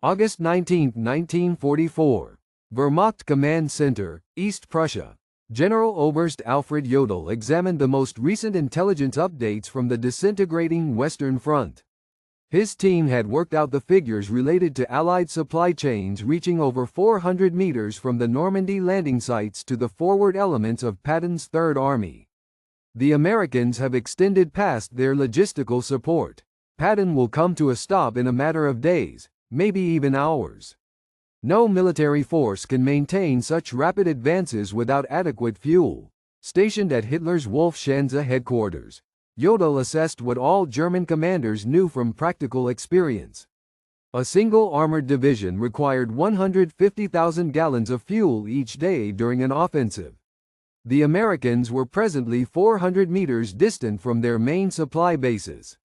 August 19, 1944. Wehrmacht Command Center, East Prussia. General Oberst Alfred Jodl examined the most recent intelligence updates from the disintegrating Western Front. His team had worked out the figures related to Allied supply chains reaching over 400 meters from the Normandy landing sites to the forward elements of Patton's Third Army. The Americans have extended past their logistical support. Patton will come to a stop in a matter of days, maybe even hours. No military force can maintain such rapid advances without adequate fuel. Stationed at Hitler's Wolfschanze headquarters, Jodl assessed what all German commanders knew from practical experience. A single armored division required 150,000 gallons of fuel each day during an offensive. The Americans were presently 400 meters distant from their main supply bases.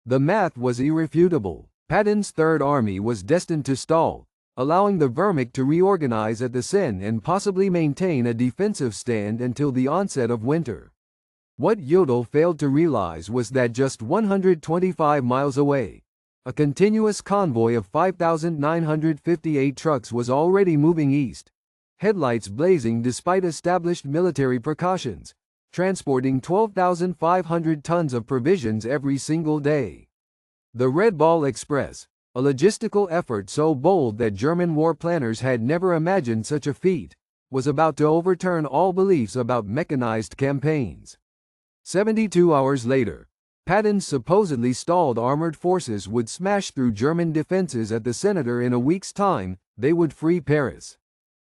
The math was irrefutable. Patton's Third Army was destined to stall, allowing the Wehrmacht to reorganize at the Seine and possibly maintain a defensive stand until the onset of winter. What Jodl failed to realize was that just 125 miles away, a continuous convoy of 5,958 trucks was already moving east, headlights blazing despite established military precautions, transporting 12,500 tons of provisions every single day. The Red Ball Express, a logistical effort so bold that German war planners had never imagined such a feat, was about to overturn all beliefs about mechanized campaigns. 72 hours later, Patton's supposedly stalled armored forces would smash through German defenses at the Senator. In a week's time, they would free Paris.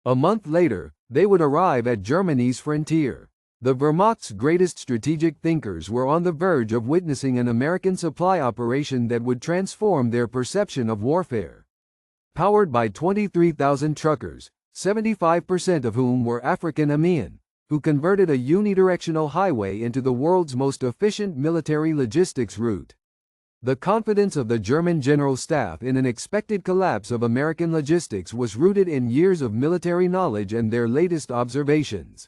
A month later, they would arrive at Germany's frontier. The Wehrmacht's greatest strategic thinkers were on the verge of witnessing an American supply operation that would transform their perception of warfare. Powered by 23,000 truckers, 75% of whom were African-American, who converted a unidirectional highway into the world's most efficient military logistics route. The confidence of the German General Staff in an expected collapse of American logistics was rooted in years of military knowledge and their latest observations.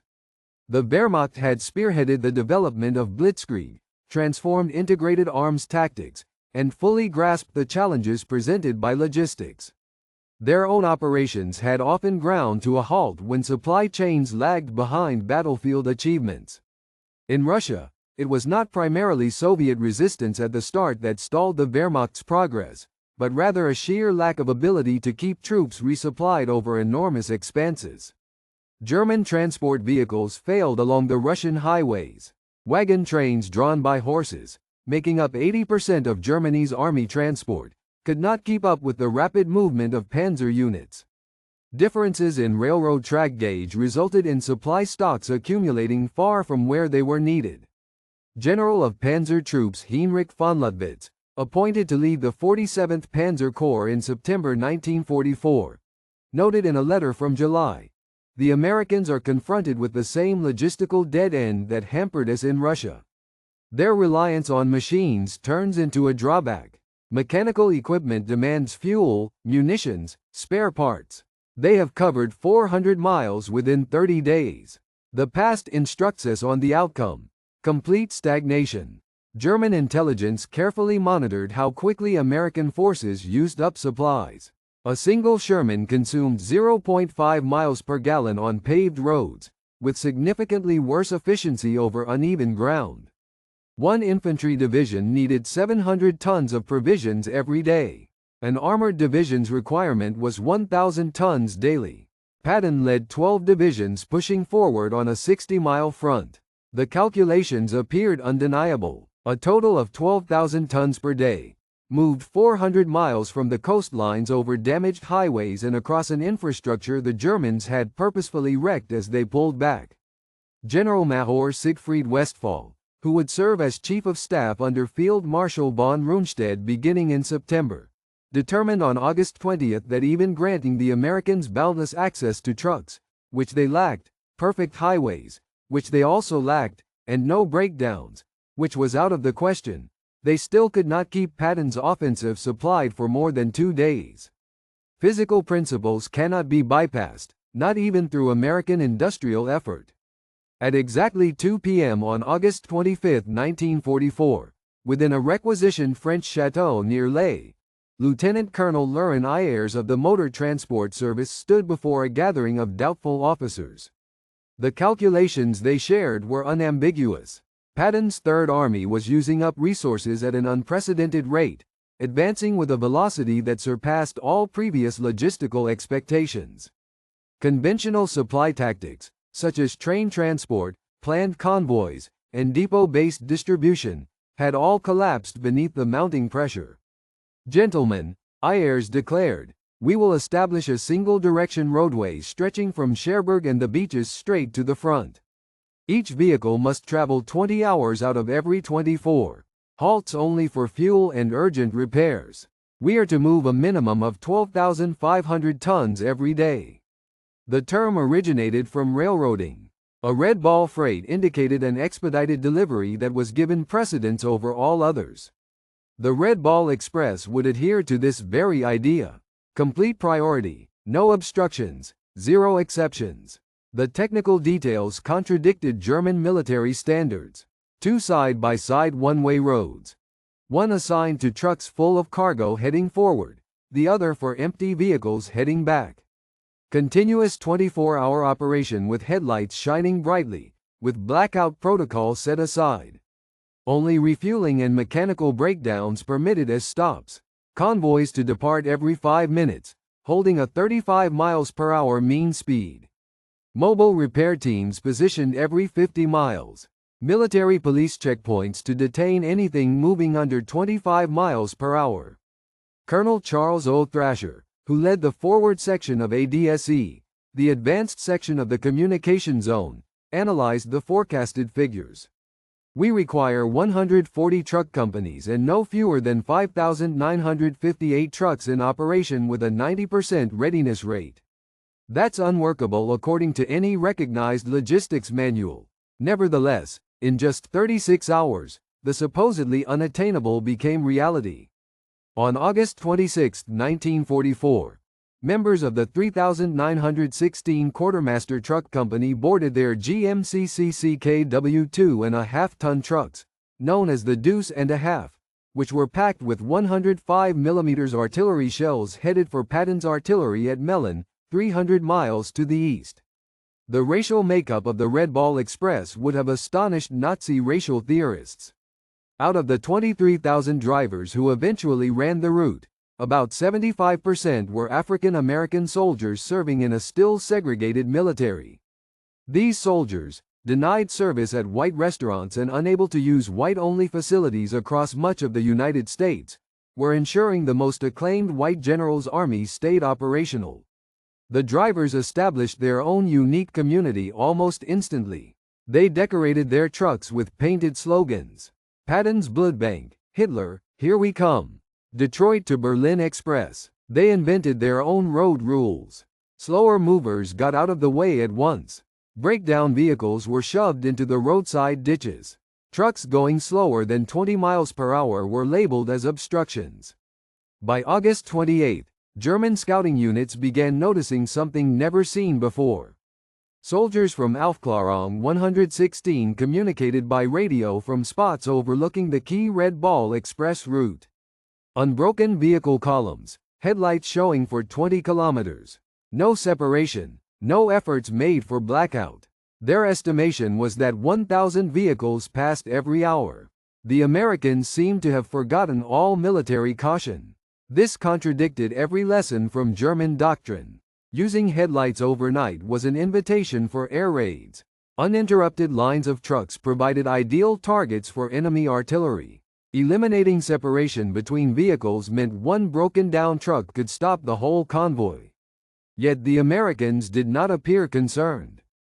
The Wehrmacht had spearheaded the development of blitzkrieg, transformed integrated arms tactics, and fully grasped the challenges presented by logistics. Their own operations had often ground to a halt when supply chains lagged behind battlefield achievements. In Russia, it was not primarily Soviet resistance at the start that stalled the Wehrmacht's progress, but rather a sheer lack of ability to keep troops resupplied over enormous expanses. German transport vehicles failed along the Russian highways. Wagon trains drawn by horses, making up 80% of Germany's army transport, could not keep up with the rapid movement of panzer units. Differences in railroad track gauge resulted in supply stocks accumulating far from where they were needed. General of Panzer Troops Heinrich von Luttwitz, appointed to lead the 47th Panzer Corps in September 1944, noted in a letter from July, "The Americans are confronted with the same logistical dead end that hampered us in Russia. Their reliance on machines turns into a drawback. Mechanical equipment demands fuel, munitions, spare parts. They have covered 400 miles within 30 days. The past instructs us on the outcome: complete stagnation." German intelligence carefully monitored how quickly American forces used up supplies. A single Sherman consumed 0.5 miles per gallon on paved roads, with significantly worse efficiency over uneven ground. One infantry division needed 700 tons of provisions every day. An armored division's requirement was 1,000 tons daily. Patton led 12 divisions pushing forward on a 60-mile front. The calculations appeared undeniable. A total of 12,000 tons per day, moved 400 miles from the coastlines over damaged highways and across an infrastructure the Germans had purposefully wrecked as they pulled back. General Major Siegfried Westphal, who would serve as Chief of Staff under Field Marshal von Rundstedt beginning in September, determined on August 20 that even granting the Americans boundless access to trucks, which they lacked, perfect highways, which they also lacked, and no breakdowns, which was out of the question, they still could not keep Patton's offensive supplied for more than 2 days. Physical principles cannot be bypassed, not even through American industrial effort. At exactly 2 p.m. on August 25, 1944, within a requisitioned French chateau near Lay, Lieutenant Colonel Lurin Ayers of the Motor Transport Service stood before a gathering of doubtful officers. The calculations they shared were unambiguous. Patton's Third Army was using up resources at an unprecedented rate, advancing with a velocity that surpassed all previous logistical expectations. Conventional supply tactics, such as train transport, planned convoys, and depot-based distribution, had all collapsed beneath the mounting pressure. "Gentlemen," Ayers declared, "we will establish a single-direction roadway stretching from Cherbourg and the beaches straight to the front. Each vehicle must travel 20 hours out of every 24. Halts only for fuel and urgent repairs. We are to move a minimum of 12,500 tons every day." The term originated from railroading. A red ball freight indicated an expedited delivery that was given precedence over all others. The Red Ball Express would adhere to this very idea. Complete priority, no obstructions, zero exceptions. The technical details contradicted German military standards. 2 side-by-side one-way roads. One assigned to trucks full of cargo heading forward, the other for empty vehicles heading back. Continuous 24-hour operation with headlights shining brightly, with blackout protocol set aside. Only refueling and mechanical breakdowns permitted as stops. Convoys to depart every 5 minutes, holding a 35 miles per hour mean speed. Mobile repair teams positioned every 50 miles. Military police checkpoints to detain anything moving under 25 miles per hour. Colonel Charles O. Thrasher, who led the forward section of ADSE, the advanced section of the communication zone, analyzed the forecasted figures. "We require 140 truck companies and no fewer than 5,958 trucks in operation with a 90% readiness rate. That's unworkable according to any recognized logistics manual." Nevertheless, in just 36 hours, the supposedly unattainable became reality. On August 26, 1944, members of the 3,916 Quartermaster Truck Company boarded their GMCCCKW 2.5-ton trucks, known as the Deuce and a Half, which were packed with 105 mm artillery shells headed for Patton's artillery at Melun, 300 miles to the east. The racial makeup of the Red Ball Express would have astonished Nazi racial theorists. Out of the 23,000 drivers who eventually ran the route, about 75% were African American soldiers serving in a still segregated military. These soldiers, denied service at white restaurants and unable to use white-only facilities across much of the United States, were ensuring the most acclaimed white general's army stayed operational. The drivers established their own unique community almost instantly. They decorated their trucks with painted slogans. Patton's Bloodbank, Hitler, Here We Come, Detroit to Berlin Express. They invented their own road rules. Slower movers got out of the way at once. Breakdown vehicles were shoved into the roadside ditches. Trucks going slower than 20 miles per hour were labeled as obstructions. By August 28, German scouting units began noticing something never seen before. Soldiers from Aufklärung 116 communicated by radio from spots overlooking the key Red Ball Express route. Unbroken vehicle columns, headlights showing for 20 kilometers. No separation, no efforts made for blackout. Their estimation was that 1,000 vehicles passed every hour. The Americans seemed to have forgotten all military caution. This contradicted every lesson from German doctrine. Using headlights overnight was an invitation for air raids. Uninterrupted lines of trucks provided ideal targets for enemy artillery. Eliminating separation between vehicles meant one broken-down truck could stop the whole convoy. Yet the Americans did not appear concerned.